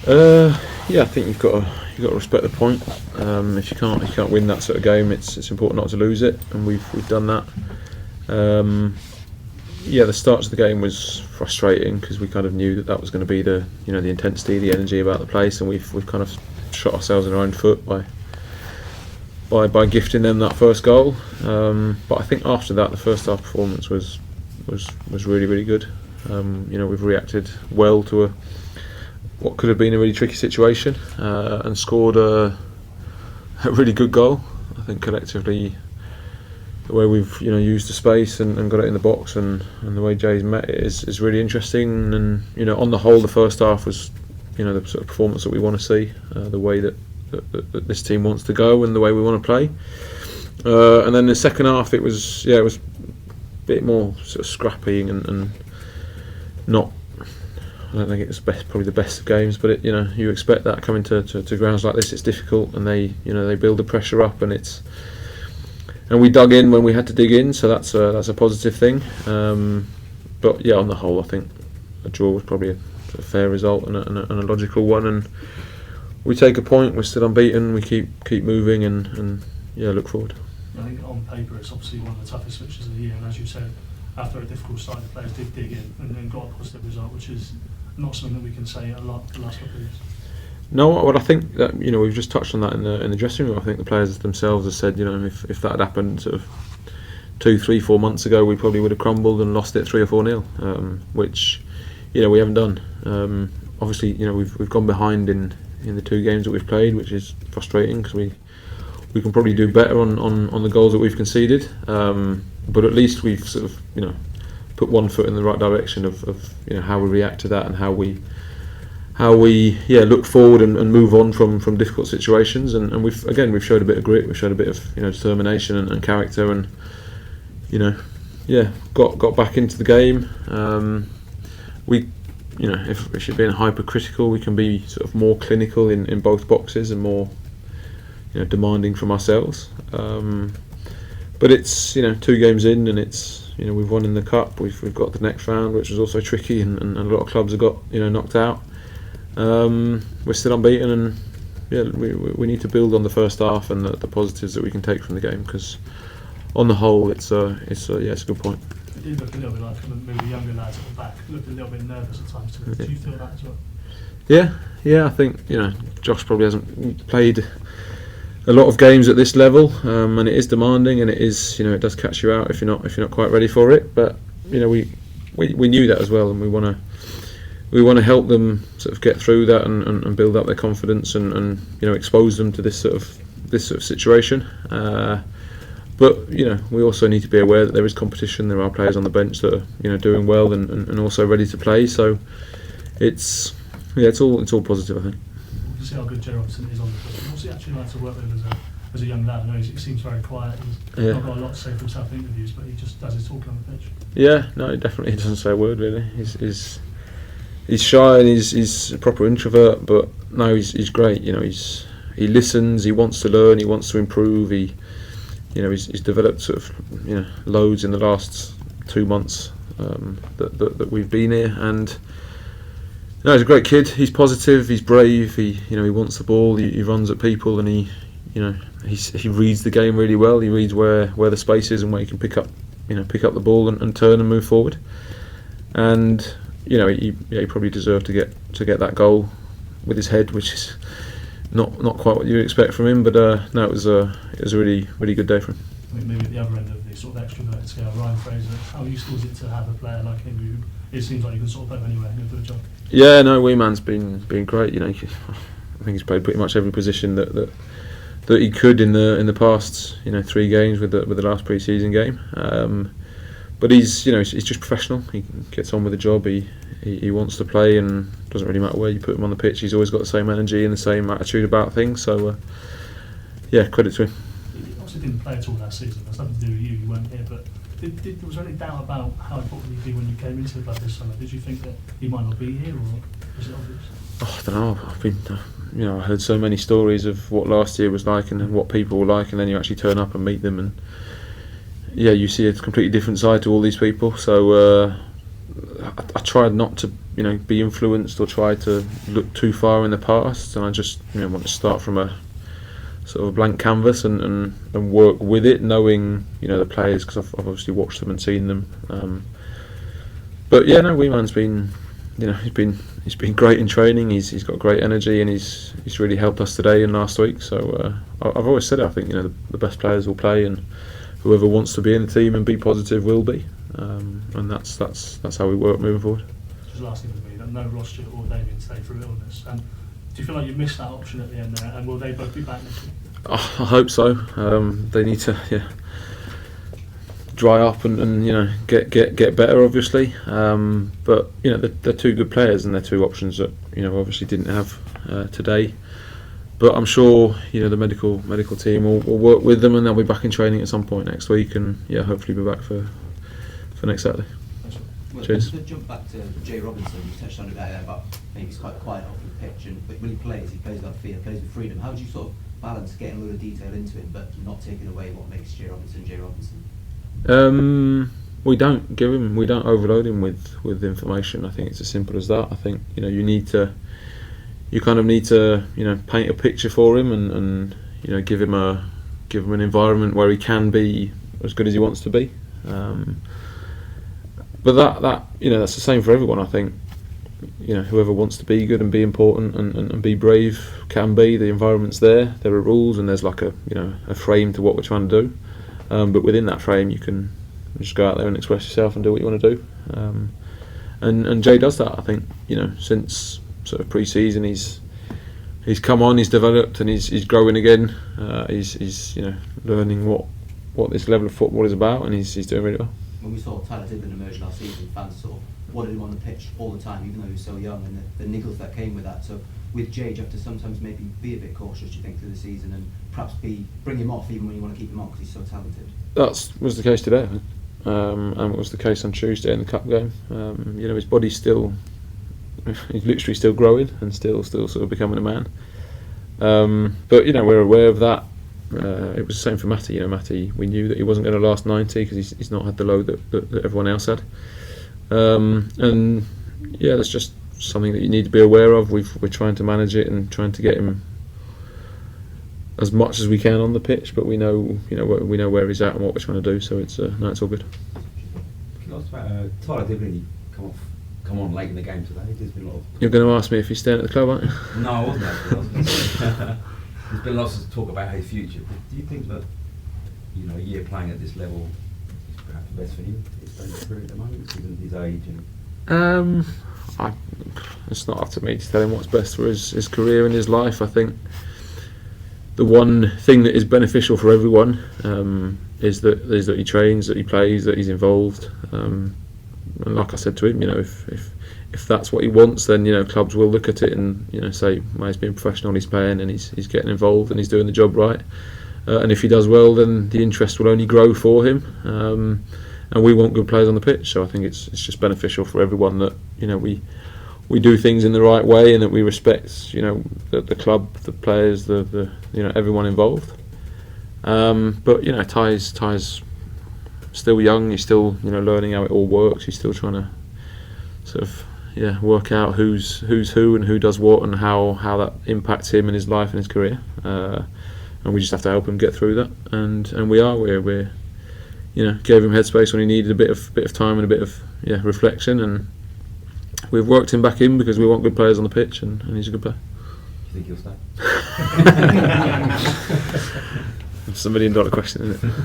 Yeah, I think you've got to respect the point. If you can't win that sort of game, it's important not to lose it, and we've done that. Yeah, the start of the game was frustrating because we kind of knew that was going to be the intensity, the energy about the place, and we've kind of shot ourselves in our own foot by gifting them that first goal. But I think after that, the first half performance was really, really good. We've reacted well to what could have been a really tricky situation, and scored a really good goal. I think collectively, the way we've used the space and got it in the box, and the way Jay's met it is really interesting. And on the whole, the first half was the sort of performance that we want to see, the way that this team wants to go and the way we want to play. And then the second half, it was a bit more sort of scrappy and not. I don't think it's probably the best of games, but you expect that coming to grounds like this. It's difficult, and they build the pressure up, and we dug in when we had to dig in, so that's a positive thing. But yeah, on the whole, I think a draw was probably a fair result and a logical one. And we take a point. We're still unbeaten. We keep moving, and look forward. I think on paper it's obviously one of the toughest fixtures of the year, and as you said, after a difficult start, the players did dig in and got a positive result, which is not something that we can say a lot the last couple of years. No, well, I think that we've just touched on that in the dressing room. I think the players themselves have said, if that had happened sort of 2, 3, 4 months ago, we probably would have crumbled and lost it 3 or 4-0, which we haven't done. Obviously, we've gone behind in the 2 games that we've played, which is frustrating because we can probably do better on the goals that we've conceded. But at least we've sort of put one foot in the right direction of how we react to that and how we look forward and move on from difficult situations. And we've showed a bit of grit, we've showed a bit of determination and character, and got back into the game. If you're being hypercritical, we can be sort of more clinical in both boxes and more demanding from ourselves. But it's 2 games in, and it's we've won in the cup. We've got the next round, which is also tricky, and a lot of clubs have got knocked out. We're still unbeaten, and we need to build on the first half and the positives that we can take from the game, because on the whole it's a good point. It did look a little bit like maybe the younger lads at the back looked a little bit nervous at times too. Do you feel that as well? Yeah, I think Josh probably hasn't played a lot of games at this level, and it is demanding, and it is it does catch you out if you're not quite ready for it. But we knew that as well, and we want to help them sort of get through that and build up their confidence and expose them to this sort of situation. But we also need to be aware that there is competition. There are players on the bench that are doing well and also ready to play. So it's all positive, I think. You see how good Jay Robinson is on the pitch. What's he actually like to work with as a young lad? I know he seems very quiet. He's not got a lot to say for himself in interviews, but he just does his talking on the pitch. Yeah, no, he doesn't say a word really. He's shy and he's a proper introvert, but no, he's great. He listens. He wants to learn. He wants to improve. He's developed sort of loads in the last 2 months that we've been here, and he's a great kid. He's positive. He's brave. He wants the ball. He runs at people, and he reads the game really well. He reads where the space is and where he can pick up the ball and turn and move forward. And he probably deserved to get that goal with his head, which is not quite what you expect from him. But no, it was a really, really good day for him. I think maybe at the other end of the sort of extroverted scale, Ryan Fraser, how useful is it to have a player like him who it seems like you can sort of put him anywhere and he'll do a job? Yeah, no, Wee Man's been great. I think he's played pretty much every position that he could in the past 3 games with the last pre-season game. But he's just professional. He gets on with the job. He wants to play, and it doesn't really matter where you put him on the pitch. He's always got the same energy and the same attitude about things. So credit to him. He obviously didn't play at all last season. That's nothing to do with you. You weren't here, but was there any doubt about how important he'd be when you came into the club this summer? Did you think that he might not be here, or was it obvious? I don't know. I've been, I heard so many stories of what last year was like and what people were like, and then you actually turn up and meet them, and you see a completely different side to all these people. So I tried not to, be influenced or try to look too far in the past, and I just want to start from a sort of blank canvas and work with it, knowing the players, because I've obviously watched them and seen them. But yeah, no, Weeman's been he's been great in training. He's got great energy, and he's really helped us today and last week. So I've always said it, I think the best players will play, and whoever wants to be in the team and be positive will be, and that's how we work moving forward. Just last thing with me, no Ross Stewart or Damien stay through illness. Do you feel like you missed that option at the end there, and will they both be back next week? I hope so. They need to dry up and get better, obviously. But they're two good players, and they're two options that obviously didn't have today. But I'm sure the medical team will work with them, and they'll be back in training at some point next week, and hopefully be back for next Saturday. Well, Cheers. To jump back to Jay Robinson, you touched on it there about maybe he's quite quiet off the pitch, but when he plays without fear, plays with freedom. How do you sort of balance getting a lot of detail into him, but not taking away what makes Jay Robinson Jay Robinson? We don't overload him with information. I think it's as simple as that. I think you kind of need to paint a picture for him and give him an environment where he can be as good as he wants to be. But that's the same for everyone. I think whoever wants to be good and be important and be brave can be. The environment's there. There are rules, and there's like a frame to what we're trying to do. But within that frame, you can just go out there and express yourself and do what you want to do. And Jay does that. I think since sort of pre-season, he's come on, he's developed, and he's growing again. He's learning what this level of football is about, and he's doing really well. When we saw Tyler Dibben emerge last season, fans sort of wanted him on the pitch all the time, even though he was so young, and the niggles that came with that. So with Jay, you have to sometimes maybe be a bit cautious, do you think, through the season, and perhaps bring him off even when you want to keep him on because he's so talented? That was the case today, I think. And it was the case on Tuesday in the cup game. His body's still, he's literally still growing and still sort of becoming a man. But we're aware of that. It was the same for Matty. Matty, we knew that he wasn't going to last 90 because he's not had the load that everyone else had. And that's just something that you need to be aware of. We're trying to manage it and trying to get him as much as we can on the pitch, but we know where he's at and what we're trying to do. So it's all good. Can I ask about Tyler Dibben? Come on late in the game today. There's been a lot of... You're going to ask me if he's staying at the club, aren't you? No, I wasn't actually. There's been lots of talk about his future. Do you think that a year playing at this level is perhaps best for him? It's going through at the moment, given his age and... It's not up to me to tell him what's best for his career and his life. I think the one thing that is beneficial for everyone is that he trains, that he plays, that he's involved. And like I said to him, if that's what he wants, then clubs will look at it and say, well, he's being professional, he's playing, and he's getting involved, and he's doing the job right. And if he does well, then the interest will only grow for him. And we want good players on the pitch, so I think it's just beneficial for everyone that we do things in the right way, and that we respect the club, the players, the everyone involved. But Ty's still young. He's still learning how it all works. He's still trying to sort of work out who's who and who does what and how that impacts him in his life and his career. And we just have to help him get through that. And we're gave him headspace when he needed a bit of time and a bit of reflection, and we've worked him back in because we want good players on the pitch, and he's a good player. Do you think he'll stay? It's $1 million question, isn't it?